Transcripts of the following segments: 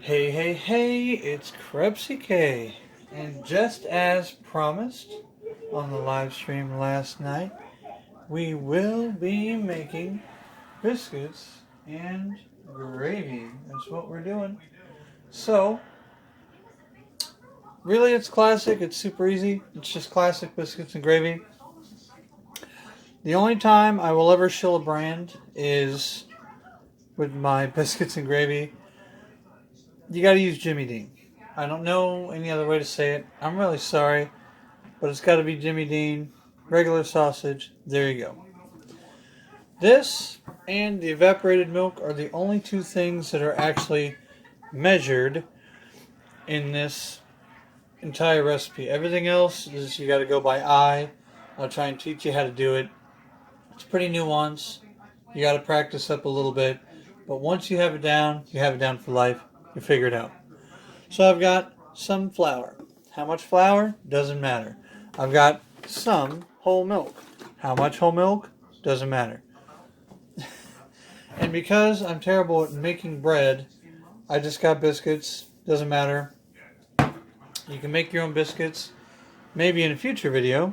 Hey, hey, hey, it's Krepsyk, and just as promised on the live stream last night, we will be making biscuits and gravy. That's what we're doing. So, really it's classic, it's super easy. It's just classic biscuits and gravy. The only time I will ever shill a brand is with my biscuits and gravy. You gotta use Jimmy Dean. I don't know any other way to say it. I'm really sorry, but it's got to be Jimmy Dean, regular sausage. There you go. This and the evaporated milk are the only two things that are actually measured in this entire recipe. Everything else is you got to go by eye. I'll try and teach you how to do it. It's pretty nuanced. You got to practice up a little bit, but once you have it down for life. You figure it out. So I've got some flour. How much flour? Doesn't matter. I've got some whole milk. How much whole milk? Doesn't matter. And because I'm terrible at making bread, I just got biscuits. Doesn't matter. You can make your own biscuits. Maybe in a future video,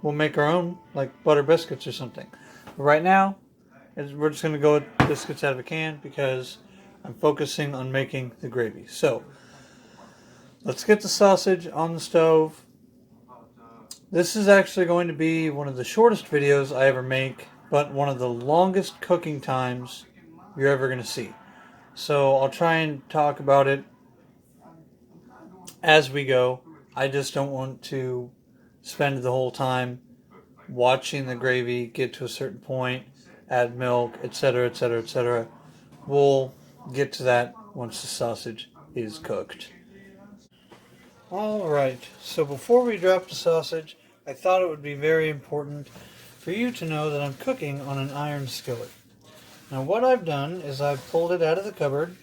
we'll make our own, like butter biscuits or something. But right now, we're just going to go with biscuits out of a can because I'm focusing on making the gravy. So, let's get the sausage on the stove. This is actually going to be one of the shortest videos I ever make, but one of the longest cooking times you're ever going to see. So I'll try and talk about it as we go. I just don't want to spend the whole time watching the gravy get to a certain point, add milk, etc., etc., etc. We'll get to that once the sausage is cooked. Alright, so before we drop the sausage, I thought it would be very important for you to know that I'm cooking on an iron skillet. Now what I've done is I've pulled it out of the cupboard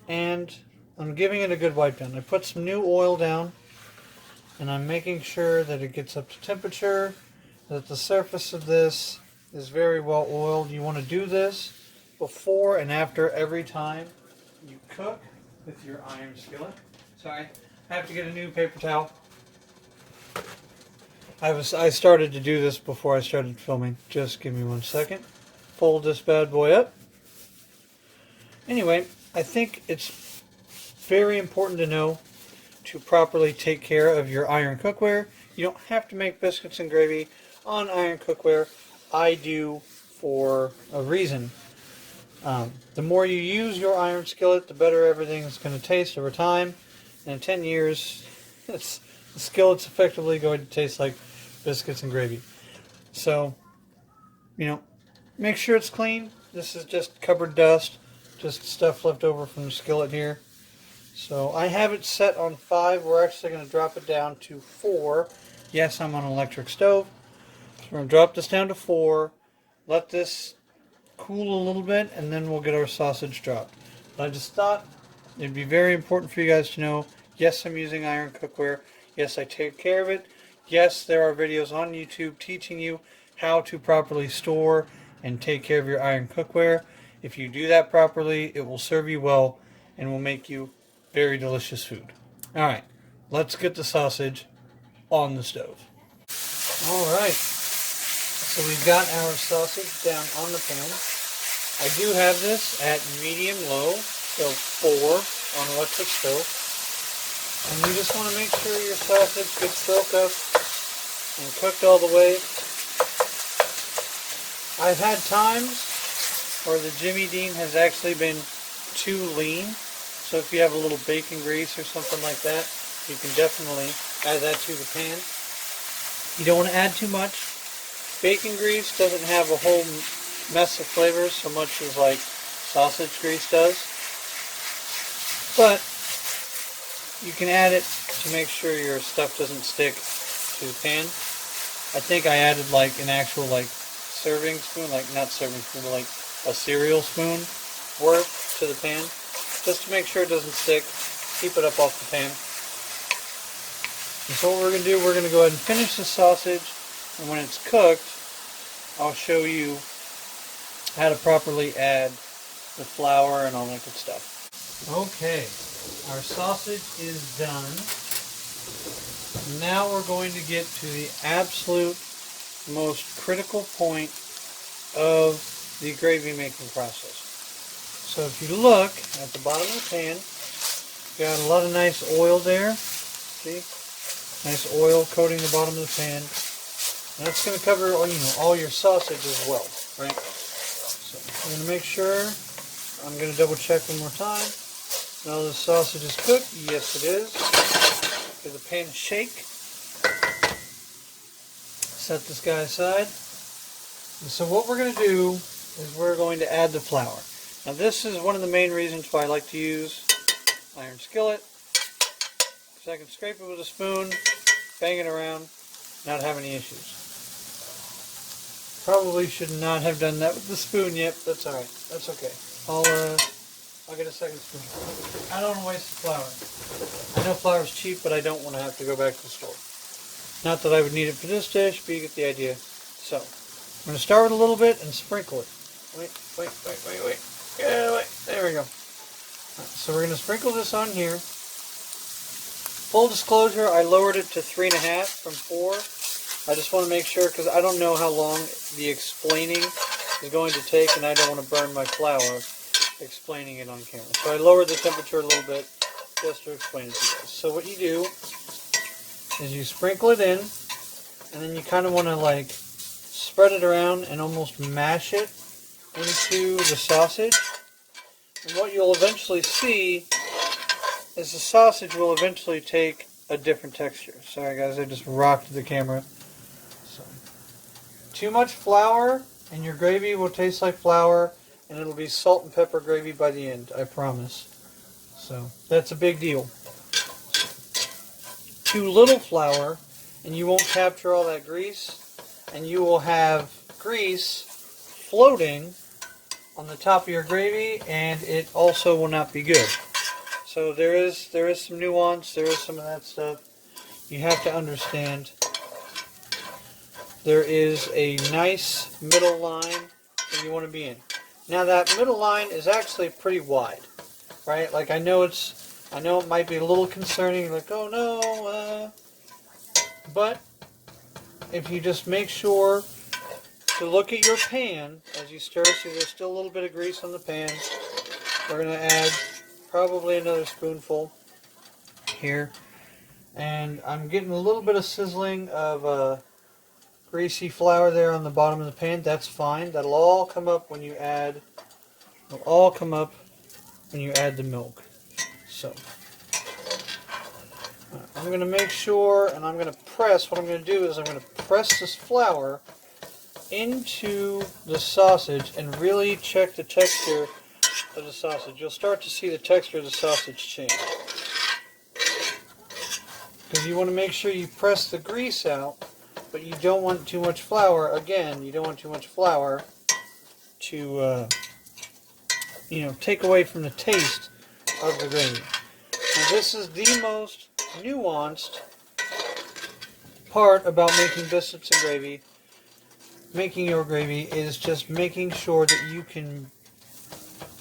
and I'm giving it a good wipe down. I put some new oil down and I'm making sure that it gets up to temperature, that the surface of this is very well oiled. You want to do this before and after every time you cook with your iron skillet. Sorry. I have to get a new paper towel. I started to do this before I started filming. Just give me 1 second. Fold this bad boy up. Anyway, I think it's very important to know to properly take care of your iron cookware. You don't have to make biscuits and gravy on iron cookware. I do for a reason. The more you use your iron skillet, the better everything's going to taste over time. And in 10 years, the skillet's effectively going to taste like biscuits and gravy. So, make sure it's clean. This is just cupboard dust, just stuff left over from the skillet here. So I have it set on 5. We're actually going to drop it down to 4. Yes, I'm on an electric stove. So we're going to drop this down to 4. Let this cool a little bit, and then we'll get our sausage dropped. But I just thought it'd be very important for you guys to know, yes, I'm using iron cookware. Yes, I take care of it. Yes, there are videos on YouTube teaching you how to properly store and take care of your iron cookware. If you do that properly, it will serve you well and will make you very delicious food. Alright, let's get the sausage on the stove. Alright, so we've got our sausage down on the pan. I do have this at medium-low, so 4 on electric stove. And you just want to make sure your sausage gets broke up and cooked all the way. I've had times where the Jimmy Dean has actually been too lean. So if you have a little bacon grease or something like that, you can definitely add that to the pan. You don't want to add too much. Bacon grease doesn't have a whole mess of flavors so much as like sausage grease does. But you can add it to make sure your stuff doesn't stick to the pan. I think I added like an actual serving spoon, not serving spoon, but like a cereal spoon worth to the pan. Just to make sure it doesn't stick. Keep it up off the pan. And so what we're going to do, we're going to go ahead and finish the sausage. And when it's cooked, I'll show you how to properly add the flour and all that good stuff. Okay, our sausage is done. Now we're going to get to the absolute most critical point of the gravy making process. So if you look at the bottom of the pan, got a lot of nice oil there. See? Nice oil coating the bottom of the pan. And that's going to cover all your sausage as well, right? So I'm going to make sure, I'm going to double check one more time. Now the sausage is cooked. Yes, it is. Give the pan a shake. Set this guy aside. And so what we're going to do is we're going to add the flour. Now this is one of the main reasons why I like to use iron skillet. So I can scrape it with a spoon, bang it around, not have any issues. Probably should not have done that with the spoon yet, but that's alright. That's okay. I'll get a second spoon. I don't want to waste the flour. I know flour is cheap, but I don't want to have to go back to the store. Not that I would need it for this dish, but you get the idea. So, I'm going to start with a little bit and sprinkle it. Wait. Yeah, wait. There we go. Right, so we're going to sprinkle this on here. Full disclosure, I lowered it to 3.5 from 4. I just want to make sure, because I don't know how long the explaining is going to take, and I don't want to burn my flour explaining it on camera. So I lowered the temperature a little bit just to explain it to you guys. So what you do is you sprinkle it in, and then you kind of want to like spread it around and almost mash it into the sausage. And what you'll eventually see is the sausage will eventually take a different texture. Sorry guys, I just rocked the camera. So, too much flour and your gravy will taste like flour, and it'll be salt and pepper gravy by the end, I promise. So that's a big deal. Too little flour and you won't capture all that grease, and you will have grease floating on the top of your gravy, and it also will not be good. So there is some nuance, there is some of that stuff you have to understand. There is a nice middle line that you want to be in. Now that middle line is actually pretty wide, right? Like I know it might be a little concerning, like oh no, but if you just make sure to look at your pan as you stir, see there's still a little bit of grease on the pan. We're going to add probably another spoonful here, and I'm getting a little bit of sizzling of greasy flour there on the bottom of the pan. That's fine. That'll all come up when you add. It'll all come up when you add the milk. So I'm going to make sure, and I'm going to press. What I'm going to do is I'm going to press this flour into the sausage and really check the texture of the sausage. You'll start to see the texture of the sausage change. Because you want to make sure you press the grease out, but you don't want too much flour. Again, you don't want too much flour to, take away from the taste of the gravy. Now, this is the most nuanced part about making biscuits and gravy. Making your gravy is just making sure that you can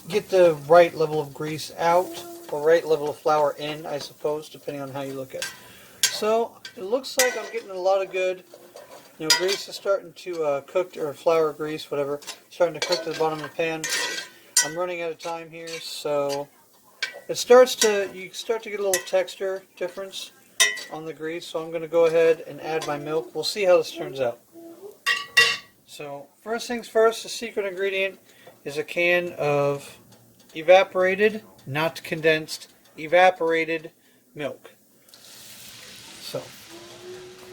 get the right level of grease out, or right level of flour in, I suppose, depending on how you look at it. So it looks like I'm getting a lot of good, grease is starting to cook, or flour, grease, whatever, starting to cook to the bottom of the pan. I'm running out of time here, so you start to get a little texture difference on the grease. So I'm going to go ahead and add my milk. We'll see how this turns out. So first things first, the secret ingredient is a can of evaporated, not condensed, evaporated milk. So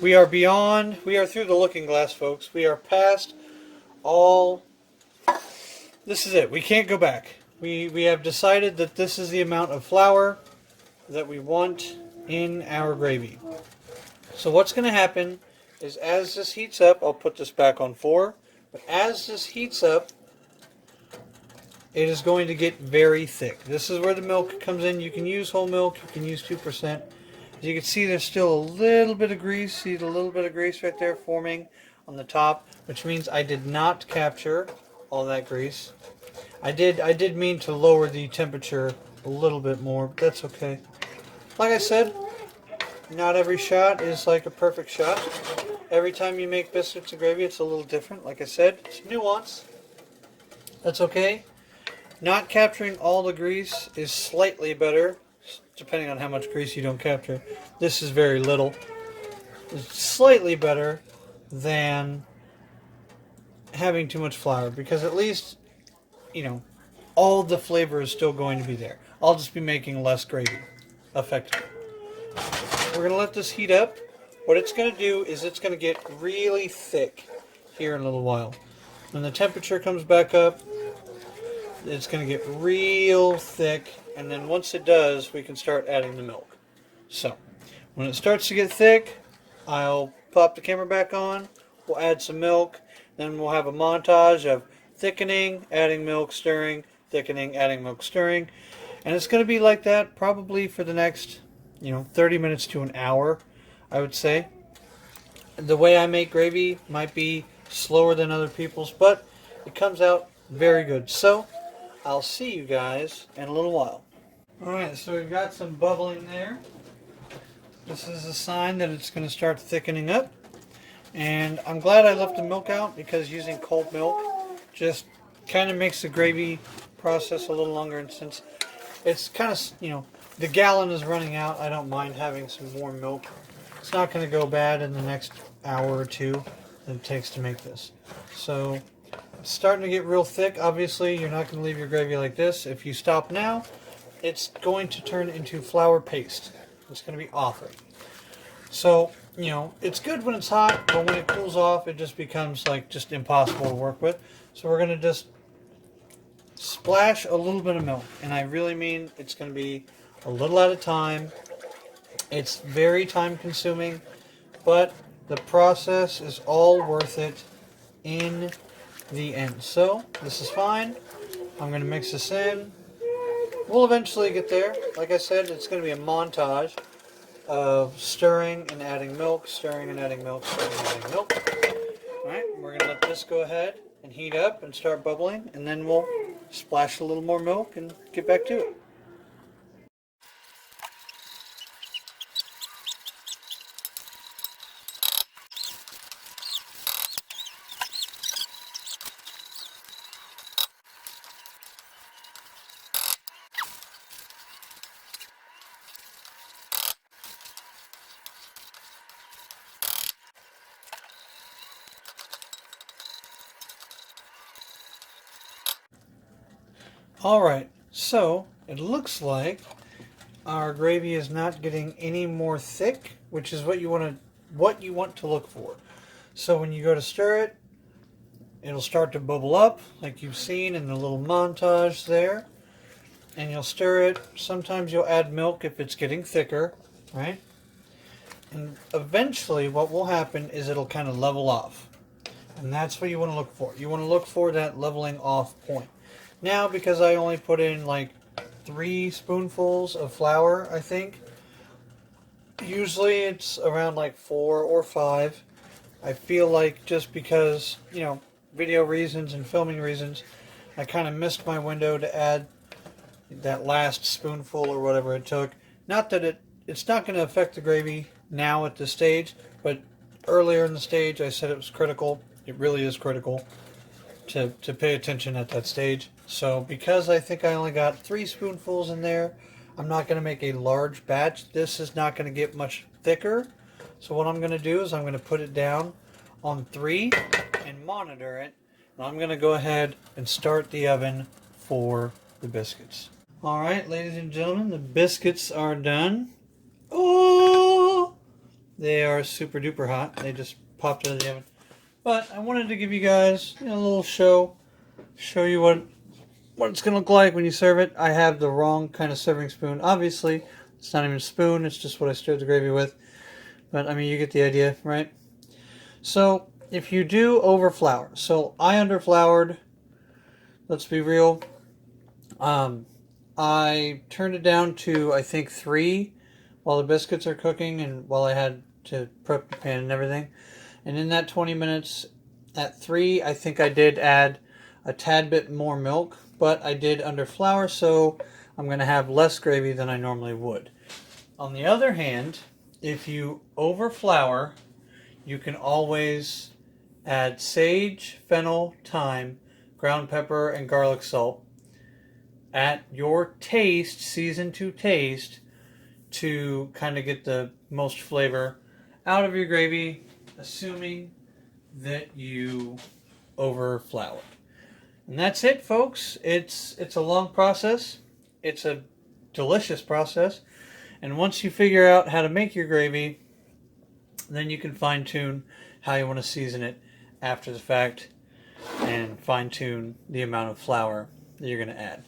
we are through the looking glass, folks. We are past all, this is it. We can't go back. We have decided that this is the amount of flour that we want in our gravy. So what's going to happen is as this heats up, I'll put this back on 4, but as this heats up, it is going to get very thick. This is where the milk comes in. You can use whole milk, you can use 2%. As you can see, there's still a little bit of grease. See the little bit of grease right there forming on the top, which means I did not capture all that grease. I did mean to lower the temperature a little bit more, but that's okay. Like I said, not every shot is like a perfect shot. Every time you make biscuits and gravy, it's a little different. Like I said, it's nuance. That's okay. Not capturing all the grease is slightly better, depending on how much grease you don't capture. This is very little. It's slightly better than having too much flour, because at least, you know, all the flavor is still going to be there. I'll just be making less gravy, effectively. We're going to let this heat up. What it's going to do is it's going to get really thick here in a little while. When the temperature comes back up, it's going to get real thick, and then once it does, we can start adding the milk. So, when it starts to get thick, I'll pop the camera back on, we'll add some milk, then we'll have a montage of thickening, adding milk, stirring, thickening, adding milk, stirring, and it's going to be like that probably for the next, 30 minutes to an hour, I would say. The way I make gravy might be slower than other people's, but it comes out very good. So, I'll see you guys in a little while. Alright, so we've got some bubbling there. This is a sign that it's going to start thickening up. And I'm glad I left the milk out, because using cold milk just kind of makes the gravy process a little longer. And since it's kind of, the gallon is running out, I don't mind having some more milk. It's not going to go bad in the next hour or two that it takes to make this. So, it's starting to get real thick. Obviously, you're not going to leave your gravy like this. If you stop now, it's going to turn into flour paste. It's going to be awful. So, it's good when it's hot, but when it cools off, it just becomes just impossible to work with. So we're going to just splash a little bit of milk. And I really mean it's going to be a little at a time. It's very time consuming, but the process is all worth it in the end. So, this is fine. I'm going to mix this in. We'll eventually get there. Like I said, it's going to be a montage of stirring and adding milk, stirring and adding milk, stirring and adding milk. Alright, we're going to let this go ahead and heat up and start bubbling, and then we'll splash a little more milk and get back to it. Alright, so it looks like our gravy is not getting any more thick, which is what you want to look for. So when you go to stir it, it'll start to bubble up, like you've seen in the little montage there. And you'll stir it. Sometimes you'll add milk if it's getting thicker, right? And eventually what will happen is it'll kind of level off. And that's what you want to look for. You want to look for that leveling off point. Now, because I only put in 3 spoonfuls of flour, I think. Usually it's around 4 or 5. I feel like just because, video reasons and filming reasons, I kind of missed my window to add that last spoonful or whatever it took. Not that it's not going to affect the gravy now at this stage, but earlier in the stage I said it was critical. It really is critical to pay attention at that stage. So because I think I only got 3 spoonfuls in there, I'm not going to make a large batch. This is not going to get much thicker. So what I'm going to do is I'm going to put it down on 3 and monitor it. And I'm going to go ahead and start the oven for the biscuits. Alright, ladies and gentlemen, the biscuits are done. Oh! They are super duper hot. They just popped out of the oven. But I wanted to give you guys a little show you what it's going to look like when you serve it. I have the wrong kind of serving spoon. Obviously, it's not even a spoon. It's just what I stirred the gravy with. But, I mean, you get the idea, right? So, if you do overflour. So, I underfloured. Let's be real. I turned it down to, I think, 3 while the biscuits are cooking and while I had to prep the pan and everything. And in that 20 minutes, at 3, I think I did add a tad bit more milk, but I did underflour, so I'm going to have less gravy than I normally would. On the other hand, if you overflour, you can always add sage, fennel, thyme, ground pepper, and garlic salt at your taste, season to taste, to kind of get the most flavor out of your gravy, assuming that you overflour. And that's it, folks. It's a long process. It's a delicious process. And once you figure out how to make your gravy, then you can fine-tune how you want to season it after the fact and fine-tune the amount of flour that you're going to add.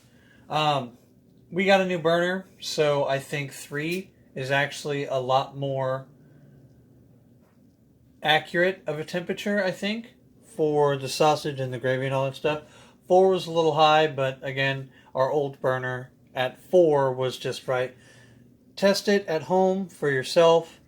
We got a new burner, so I think 3 is actually a lot more accurate of a temperature, I think, for the sausage and the gravy and all that stuff. 4 was a little high, but again, our old burner at 4 was just right. Test it at home for yourself.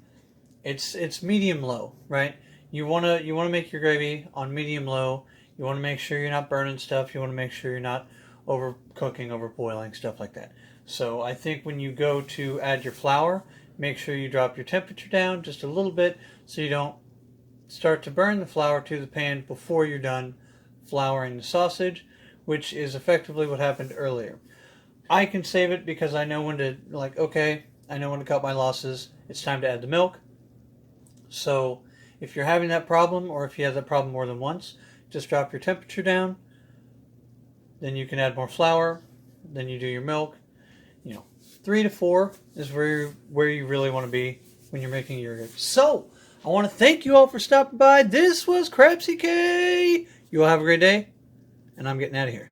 It's medium low, right? You wanna make your gravy on medium low. You want to make sure you're not burning stuff. You want to make sure you're not overcooking, overboiling, stuff like that. So I think when you go to add your flour, make sure you drop your temperature down just a little bit so you don't start to burn the flour to the pan before you're done flouring the sausage, which is effectively what happened earlier. I can save it because I know when to, okay, I know when to cut my losses. It's time to add the milk. So if you're having that problem, or if you have that problem more than once, just drop your temperature down. Then you can add more flour. Then you do your milk. 3 to 4 is where you really want to be when you're making your gravy. So I want to thank you all for stopping by. This was Krepsyk. You all have a great day, and I'm getting out of here.